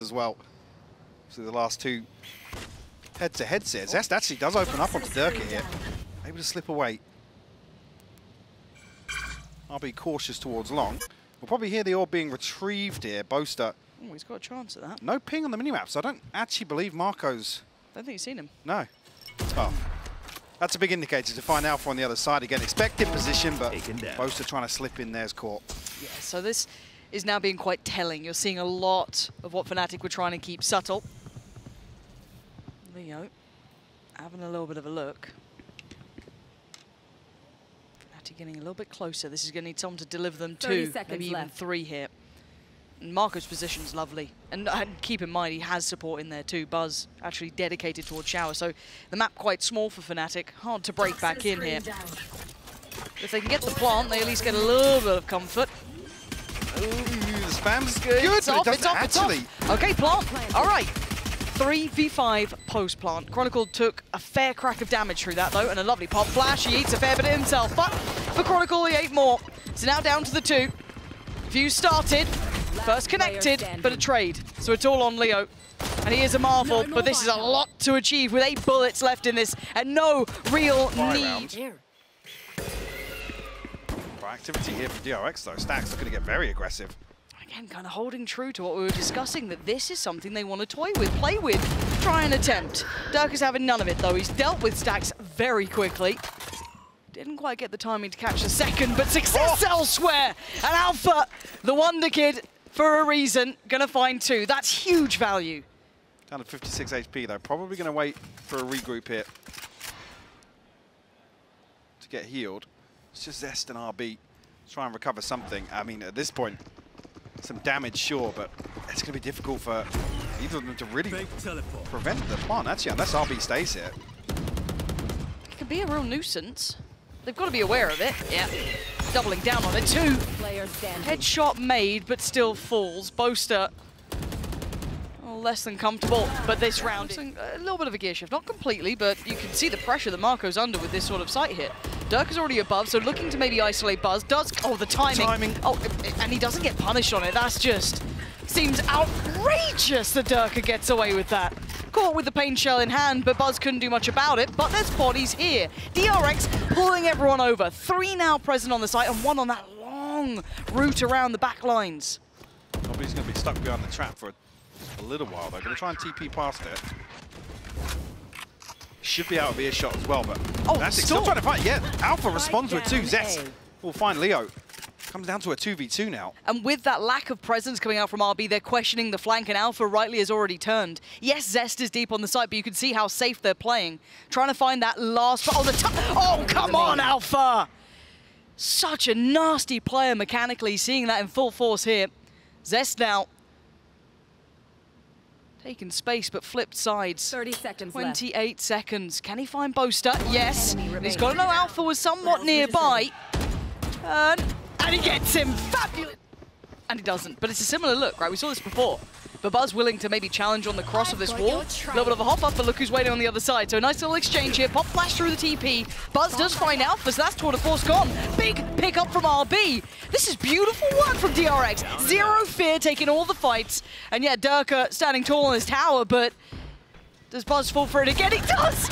as well. So the last two head-to-heads here. Zest actually does open up onto Derke here. Able to slip away. I'll be cautious towards long. We'll probably hear the orb being retrieved here. Boaster. Oh, he's got a chance at that. No ping on the minimap, so I don't actually believe Marco's... I don't think he's seen him. No. Oh. That's a big indicator to find Alpha on the other side. Again, expected position, but Boaster trying to slip in there's caught. Yeah, so this is now being quite telling. You're seeing a lot of what FNATIC were trying to keep subtle. Leo having a little bit of a look. FNATIC getting a little bit closer. This is going to need someone to deliver them two, maybe even three here. And Marco's position's lovely. And keep in mind, he has support in there too. Buzz actually dedicated towards Shower. So the map quite small for FNATIC. Hard to break back in here. If they can get the plant, they at least get a little bit of comfort. Ooh, the spam's good. It's off, it's off. Okay, plant. All right. 3v5 post plant. Chronicle took a fair crack of damage through that though, and a lovely pop flash. He eats a fair bit of himself, but for Chronicle he ate more. So now down to the two. Fuse started, first connected, but a trade. So it's all on Leo. And he is a marvel, but this is a lot to achieve with 8 bullets left in this and no real need. Activity here for DRX though. Stacks are going to get very aggressive. Again, kind of holding true to what we were discussing, that this is something they want to toy with, play with, try and attempt. Derke is having none of it though. He's dealt with Stacks very quickly. Didn't quite get the timing to catch the second, but success elsewhere. And Alpha, the Wonder Kid, for a reason, going to find two. That's huge value. Down to 56 HP though. Probably going to wait for a regroup here to get healed. It's just Zest and RB. Try and recover something. I mean, at this point, some damage, sure, but it's going to be difficult for either of them to really prevent the plant, actually, unless RB stays here. It could be a real nuisance. They've got to be aware of it. Yeah. Doubling down on it. Two. Headshot made, but still falls. Boaster, less than comfortable, but this round, a little bit of a gear shift. Not completely, but you can see the pressure that Marco's under with this sort of sight hit. Derke is already above, so looking to maybe isolate Buzz. Does, oh, the timing. Oh, and he doesn't get punished on it. That's just, seems outrageous that Derke gets away with that. Caught with the pain shell in hand, but Buzz couldn't do much about it. But there's bodies here. DRX pulling everyone over. 3 now present on the site, and 1 on that long route around the back lines. Nobody's going to be stuck behind the trap for a little while. They're going to try and TP past it. Should be out of earshot as well, but that's still trying to fight. Yeah, Alpha responds with 2. Zest will find Leo. Comes down to a 2v2 now. And with that lack of presence coming out from RB, they're questioning the flank, and Alpha rightly has already turned. Yes, Zest is deep on the site, but you can see how safe they're playing. Trying to find that last... Oh, come on, Alpha! Such a nasty player mechanically, seeing that in full force here. Zest now taking space, but flipped sides. 30 seconds 28 left. seconds. Can he find Boaster? Yes. He's got to know Alpha was somewhat nearby. And he gets him. Fabulous. And he doesn't. But it's a similar look, right? We saw this before. But Buzz willing to maybe challenge on the cross of this wall. A little bit of a hop up, but look who's waiting on the other side. So a nice little exchange here. Pop flash through the TP. Buzz does find Alpha, so that's tour de force gone. Big pick up from RB. This is beautiful work from DRX. Zero fear, taking all the fights. And yeah, Derke standing tall on his tower, but does Buzz fall for it again? He does!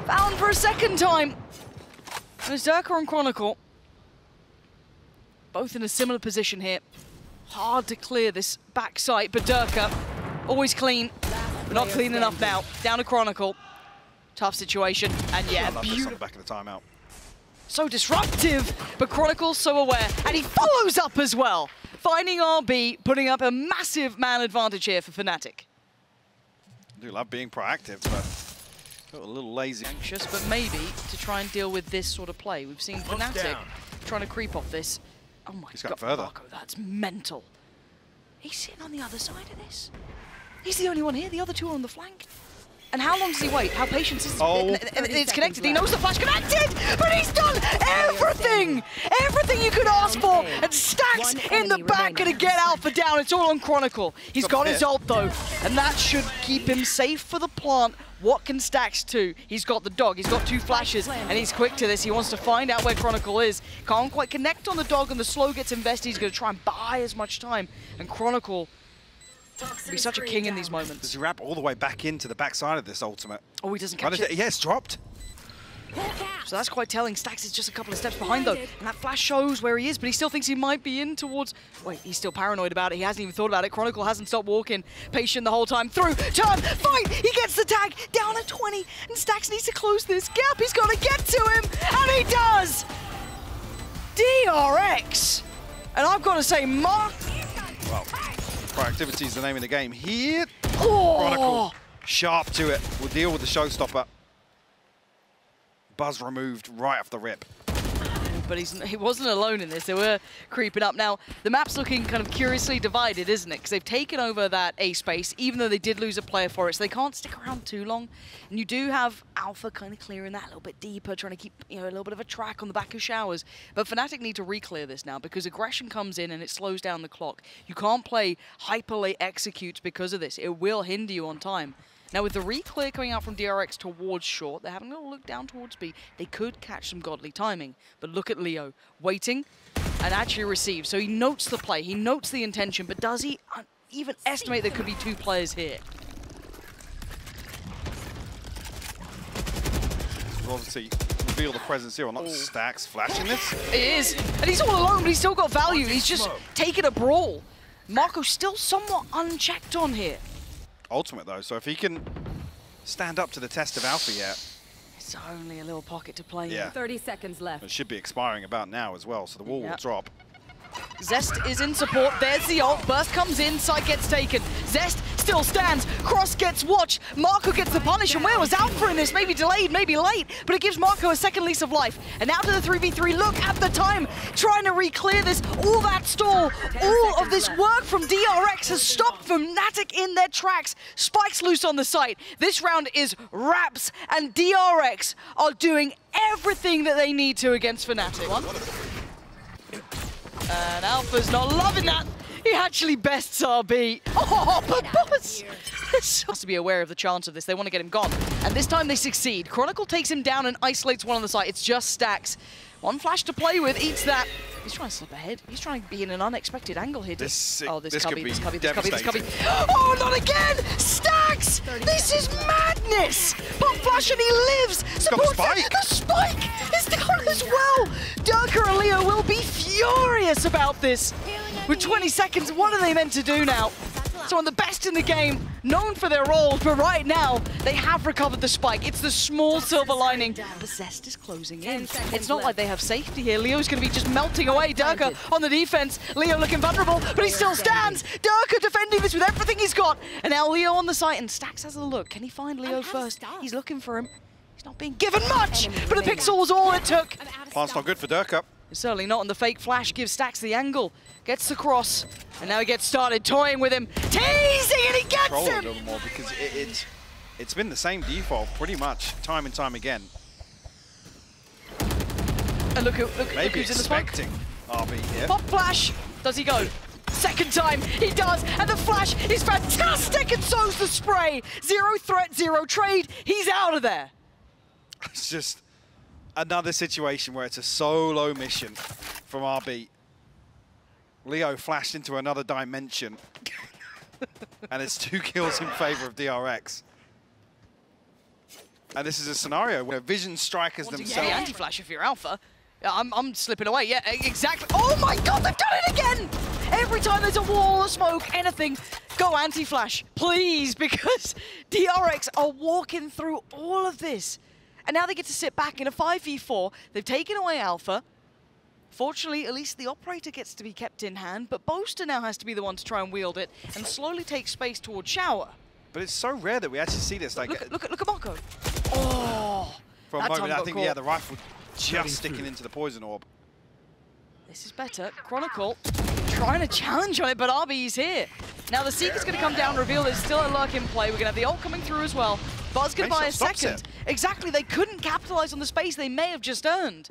Found for a second time. There's Derke and Chronicle. Both in a similar position here. Hard to clear this back site, but Derke, always clean, but not clean enough now. Down to Chronicle. Tough situation, and yeah, beautiful. Back of the timeout. So disruptive, but Chronicle's so aware, and he follows up as well. Finding RB, putting up a massive man advantage here for FNATIC. I do love being proactive, but got a little lazy. Anxious, but maybe to try and deal with this sort of play. We've seen FNATIC trying to creep off this. Oh my God, further. Marco, that's mental. He's sitting on the other side of this. He's the only one here, the other 2 are on the flank. And how long does he wait? How patient is it's connected, he knows the flash connected, but he's done everything! Everything you could ask for, and Stacks in the back gonna get Alpha down. It's all on Chronicle. He's got his ult though, and that should keep him safe for the plant. What can Stacks do? He's got the dog, he's got 2 flashes, and he's quick to this. He wants to find out where Chronicle is. Can't quite connect on the dog, and the slow gets invested. He's gonna try and buy as much time. And Chronicle Be such a king in these moments. Does he wrap all the way back into the backside of this ultimate? Oh, he doesn't catch it. Yes, dropped. So that's quite telling. Stax is just a couple of steps behind, though. And that flash shows where he is, but he still thinks he might be in towards... Wait, he's still paranoid about it. He hasn't even thought about it. Chronicle hasn't stopped walking. Patient the whole time. Through, turn, fight! He gets the tag, down at 20. And Stax needs to close this gap. He's got to get to him, and he does! DRX! And I've got to say, Mark... Well, proactivity is the name of the game. Here, oh. Chronicle, sharp to it. Will deal with the showstopper. Buzz removed right off the rip. But he wasn't alone in this. They were creeping up. Now, the map's looking kind of curiously divided, isn't it? Because they've taken over that A space, even though they did lose a player for it, so they can't stick around too long. And you do have Alpha kind of clearing that a little bit deeper, trying to keep, you know, a little bit of a track on the back of Showers. But FNATIC need to re-clear this now, because aggression comes in and it slows down the clock. You can't play hyper-late executes because of this. It will hinder you on time. Now, with the re-clear coming out from DRX towards short, they're having a look down towards B. They could catch some godly timing. But look at Leo, waiting and actually receives. So he notes the play, he notes the intention, but does he even estimate there could be two players here? Obviously, reveal the presence here, or not. Stax flashing this. It is, and he's all alone, but he's still got value. He's just taking a brawl. Marco's still somewhat unchecked on here. Ultimate though, so if he can stand up to the test of Alpha yet. It's only a little pocket to play in. 30 seconds left. It should be expiring about now as well, so the wall will drop. Zest is in support. There's the ult. Burst comes in. Site gets taken. Zest still stands. Cross gets watched. Marco gets the punish. And where was Alpha in this? Maybe delayed, maybe late. But it gives Marco a second lease of life. And now to the 3v3. Look at the time. Trying to re-clear this. All that stall. All of this work from DRX has stopped FNATIC in their tracks. Spike's loose on the site. This round is wraps. And DRX are doing everything that they need to against FNATIC. And Alpha's not loving that. He actually bests RB. Oh, but Buzz has to be aware of the chance of this. They want to get him gone. And this time they succeed. Chronicle takes him down and isolates one on the side. It's just Stax. One flash to play with, eats that. He's trying to slip ahead. He's trying to be in an unexpected angle here. This cubby. Oh, not again! Stax! This is madness! Pop flash and he lives! Supports the spike is down as well! Derke and Leo will be furious about this. With 20 seconds, what are they meant to do now? So on the best in the game, known for their roles, but right now, they have recovered the spike. It's the small silver lining. The Zest is closing in. It's not like they have safety here. Leo's going to be just melting away. Derke on the defense. Leo looking vulnerable, but he still stands. Derke defending this with everything he's got. And now Leo on the site, and Stax has a look. Can he find Leo first? He's looking for him. He's not being given much, but a pixel was all it took. Plant's not good for Derke. Certainly not, and the fake flash gives Stax the angle. Gets the cross, and now he gets started toying with him. Teasing, and he gets him! A little more because it's been the same default pretty much, time and time again. And look Maybe who's in the smoke. expecting RB here. Pop flash! Does he go? Second time, he does, and the flash is fantastic, and so's the spray. Zero threat, zero trade, he's out of there. It's just another situation where it's a solo mission from RB. Leo flashed into another dimension. And it's 2 kills in favor of DRX. And this is a scenario where vision strikers themselves... Yeah, anti-flash if you're Alpha. I'm slipping away. Yeah, exactly. Oh my god, they've done it again! Every time there's a wall of smoke, anything, go anti-flash, please, because DRX are walking through all of this. And now they get to sit back in a 5v4. They've taken away Alpha. Fortunately, at least the operator gets to be kept in hand, but Boaster now has to be the one to try and wield it and slowly take space towards Shower. But it's so rare that we actually see this. Like, look at Marco. Oh! For a moment, I think, yeah, the rifle just sticking into the poison orb. This is better. Chronicle trying to challenge on it, but RB's here. Now the Seeker's going to come down, reveal there's still a lurk in play. We're going to have the ult coming through as well. Buzz going to buy a second. Exactly, they couldn't capitalize on the space they may have just earned.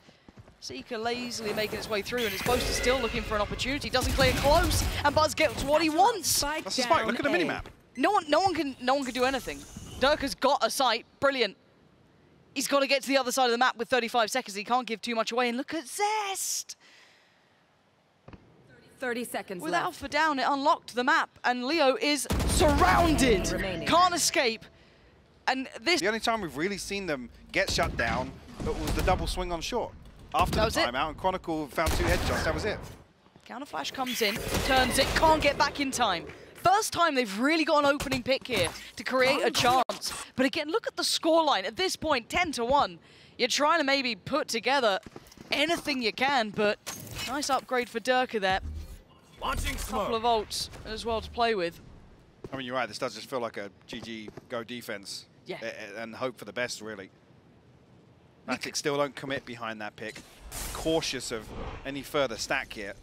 Seeker lazily making its way through, and it's Boaster still looking for an opportunity. Doesn't clear close, and Buzz gets what he wants. That's the spike. Look at the minimap. No one can do anything. Derke's got a sight. Brilliant. He's got to get to the other side of the map with 35 seconds. He can't give too much away. And look at Zest. 30 seconds With left. Alpha down, it unlocked the map, and Leo is surrounded. Can't escape. And this... The only time we've really seen them get shut down was the double swing on short. After the timeout, and Chronicle found 2 headshots, that was it. Counterflash comes in, turns it, can't get back in time. First time they've really got an opening pick here to create a chance. But again, look at the scoreline. At this point, 10-1. You're trying to maybe put together anything you can, but nice upgrade for Derke there. Launching smoke. Couple of ults as well to play with. I mean, you're right, this does just feel like a GG go defense. Yeah. And hope for the best, really. FNATIC still don't commit behind that pick. Cautious of any further stack here.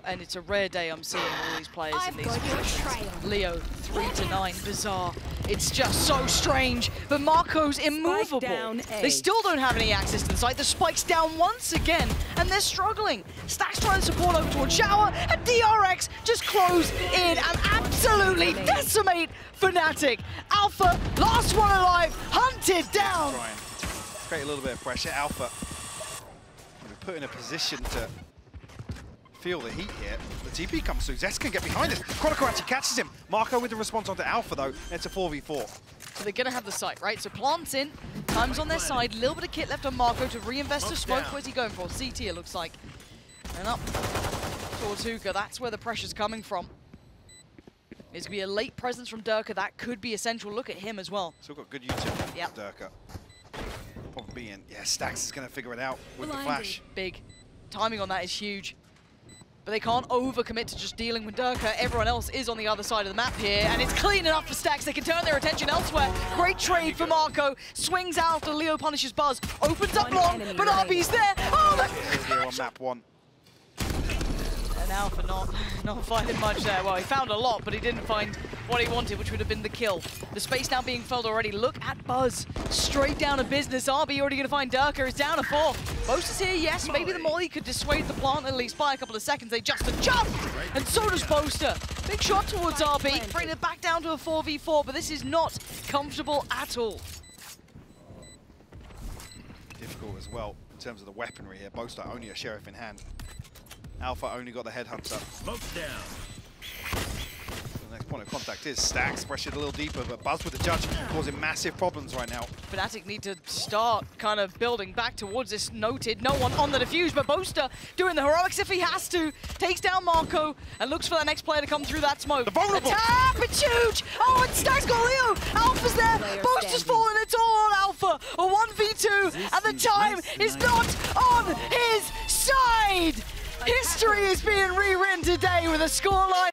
And it's a rare day I'm seeing all these players in these positions. Leo, 3-9, bizarre. It's just so strange, but Marco's immovable. They still don't have any access to the site. The spike's down once again, and they're struggling. Stack's trying to support over towards Shower, and DRX just close in and absolutely decimate FNATIC. Alpha, last one alive, hunted down. Try and create a little bit of pressure. Alpha, we're put in a position to feel the heat here. The TP comes through. Zest can get behind us. Chronicle actually catches him. Marco with the response onto Alpha, though. It's a 4v4. So they're going to have the site, right? So plants in, time's on their side. A little bit of kit left on Marco to reinvest the smoke. Where's he going for? CT, it looks like. And up towards Hookah. That's where the pressure's coming from. There's going to be a late presence from Derke. That could be essential. Look at him as well. Still got good utility for Derke. Probably being, yeah, Stax is going to figure it out with the flash. Big. Timing on that is huge. But they can't overcommit to just dealing with Derke. Everyone else is on the other side of the map here, and it's clean enough for Stax. They can turn their attention elsewhere. Great trade for Marco. Swings out after Leo punishes Buzz. Opens up long, but RB's there. Oh, the on map 1. And Alpha not finding much there. Well, he found a lot, but he didn't find what he wanted, which would have been the kill. The space now being filled already. Look at Buzz. Straight down to business. RB already going to find Derke. It's down to 4. Boaster's here, yes. Maybe the molly could dissuade the plant at least by a couple of seconds. They just jump, and so does Boaster. Big shot towards RB, bringing it back down to a 4v4, but this is not comfortable at all. Difficult as well in terms of the weaponry here. Boaster only a sheriff in hand. Alpha only got the headhunter. Smoke down. The next point of contact is Stax, pressured a little deeper, but Buzz with the judge causing massive problems right now. FNATIC need to start kind of building back towards this noted. No one on the defuse, but Boaster doing the heroics if he has to. Takes down Marco and looks for that next player to come through that smoke. The vulnerable! The tap, it's huge! Oh, and Stax got Leo! Alpha's there! Boaster's falling, it's all on Alpha! A 1v2, and the time is not on his side! History is being rewritten today with a scoreline